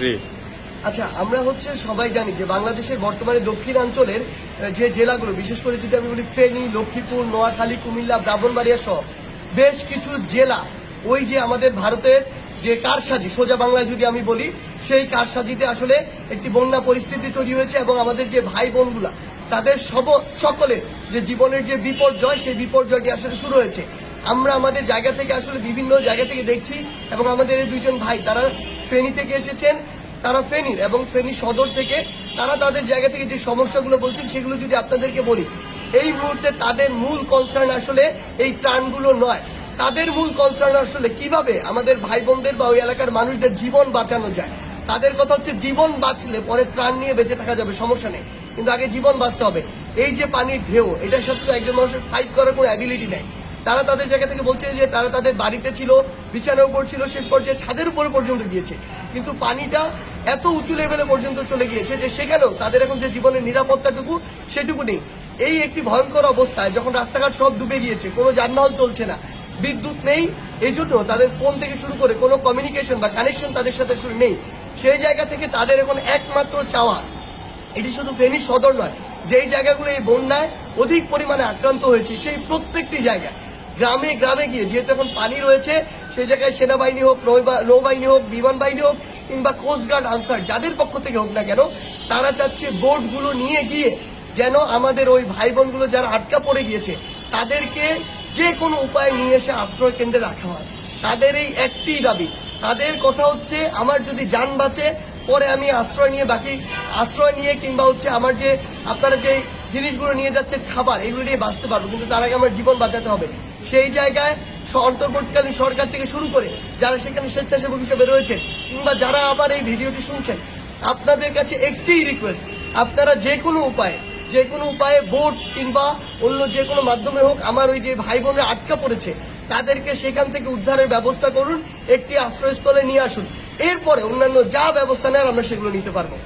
জি। আচ্ছা, আমরা সবাই জানি যে বাংলাদেশের বর্তমানে দক্ষিণাঞ্চলের যে জেলাগুলো, বিশেষ করে যদি আমি বলি ফেনী, লক্ষ্মীপুর, নোয়াখালী, কুমিল্লা, ব্রাহ্মণবাড়িয়া সহ বেশ কিছু জেলা ওই যে আমাদের ভারতের যে কারসাজি, সোজা বাংলায় যদি আমি বলি, সেই কারসাজিতে আসলে একটি বন্যা পরিস্থিতি তৈরি হয়েছে এবং আমাদের যে ভাই বোনগুলা তাদের সকলের যে জীবনের যে বিপর্যয়, সেই বিপর্যয়টি আসলে শুরু হয়েছে। আমরা আমাদের জায়গা থেকে আসলে বিভিন্ন জায়গা থেকে দেখছি এবং আমাদের এই দুইজন ভাই তারা ফেনী থেকে এসেছেন, তারা ফেনীর এবং ফেনী সদর থেকে তারা তাদের জায়গা থেকে যে সমস্যাগুলো বলছেন সেগুলো যদি আপনাদেরকে বলি, এই মুহূর্তে তাদের মূল কনসার্ন আসলে এই ত্রাণগুলো নয়। তাদের মূল কনসার্ন আসলে কিভাবে আমাদের ভাই বোনদের বা ওই এলাকার মানুষদের জীবন বাঁচানো যায়। তাদের কথা জীবন বাঁচলে পরে ত্রাণ নিয়ে বেঁচে থাকা যাবে, সমস্যা নেই, কিন্তু আগে জীবন বাঁচতে হবে। এই যে পানির ঢেউ, এটার সাথে তো একজন মানুষের ফাইট করার কোনো অ্যাবিলিটি নেই। তারা তাদের জায়গা থেকে বলছে যে তারা তাদের বাড়িতে ছিল, বিছানার উপর ছিল, শেষ পর্যায়ে ছাদের উপরে পর্যন্ত গিয়েছে, কিন্তু পানিটা এত উঁচু লেভেলে পর্যন্ত চলে গিয়েছে যে সেখানেও তাদের এখন যে জীবনের নিরাপত্তাটুকু সেটুকু নেই। এই একটি ভয়ঙ্কর অবস্থায় যখন রাস্তাঘাট সব ডুবে গিয়েছে, কোনো যানবাহন চলছে না, বিদ্যুৎ নেই, এই জন্য তাদের ফোন থেকে শুরু করে কোনো কমিউনিকেশন বা কানেকশন তাদের সাথে নেই। সেই জায়গা থেকে তাদের এখন একমাত্র চাওয়া, এটি শুধু ফেনী সদর নয়, যেই জায়গাগুলো এই বন্যায় অধিক পরিমাণে আক্রান্ত হয়েছে সেই প্রত্যেকটি জায়গায় গ্রামে গ্রামে গিয়ে, যেহেতু এখন পানি রয়েছে, সেই জায়গায় সেনাবাহিনী হোক, নৌবাহিনী হোক, বিমান বাহিনী হোক, কিংবা কোস্টগার্ড আনসার যাদের পক্ষ থেকে হোক না কেন, তারা চাচ্ছে বোটগুলো নিয়ে গিয়ে যেন আমাদের ওই ভাই বোনগুলো যারা আটকা পড়ে গিয়েছে তাদেরকে যে কোনো উপায়ে নিয়ে এসে আশ্রয় কেন্দ্রে রাখা হয়। তাদের এই একটি দাবি, তাদের কথা আমার যদি যান বাঁচে পরে আমি আশ্রয় নিয়ে কিংবা আমার যে আপনারা যে জিনিসগুলো নিয়ে যাচ্ছে খাবার, এগুলো নিয়ে বাঁচতে পারবো, কিন্তু তার আগে আমার জীবন বাঁচাতে হবে। সেই জায়গায় অন্তর্বর্তীকালীন সরকার থেকে শুরু করে যারা সেখানে স্বেচ্ছাসেবক হিসেবে রয়েছেন কিংবা যারা আবার এই ভিডিওটি শুনছেন, আপনাদের কাছে একটিই রিকোয়েস্ট, আপনারা যে কোনো উপায়ে বোট কিংবা অন্য যে কোনো মাধ্যমে হোক আমার ওই যে ভাই বোনরা আটকা পড়েছে তাদেরকে সেখান থেকে উদ্ধারের ব্যবস্থা করুন, একটি আশ্রয়স্থলে নিয়ে আসুন। এরপরে অন্যান্য যা ব্যবস্থা নেওয়ার আমরা সেগুলো নিতে পারবো।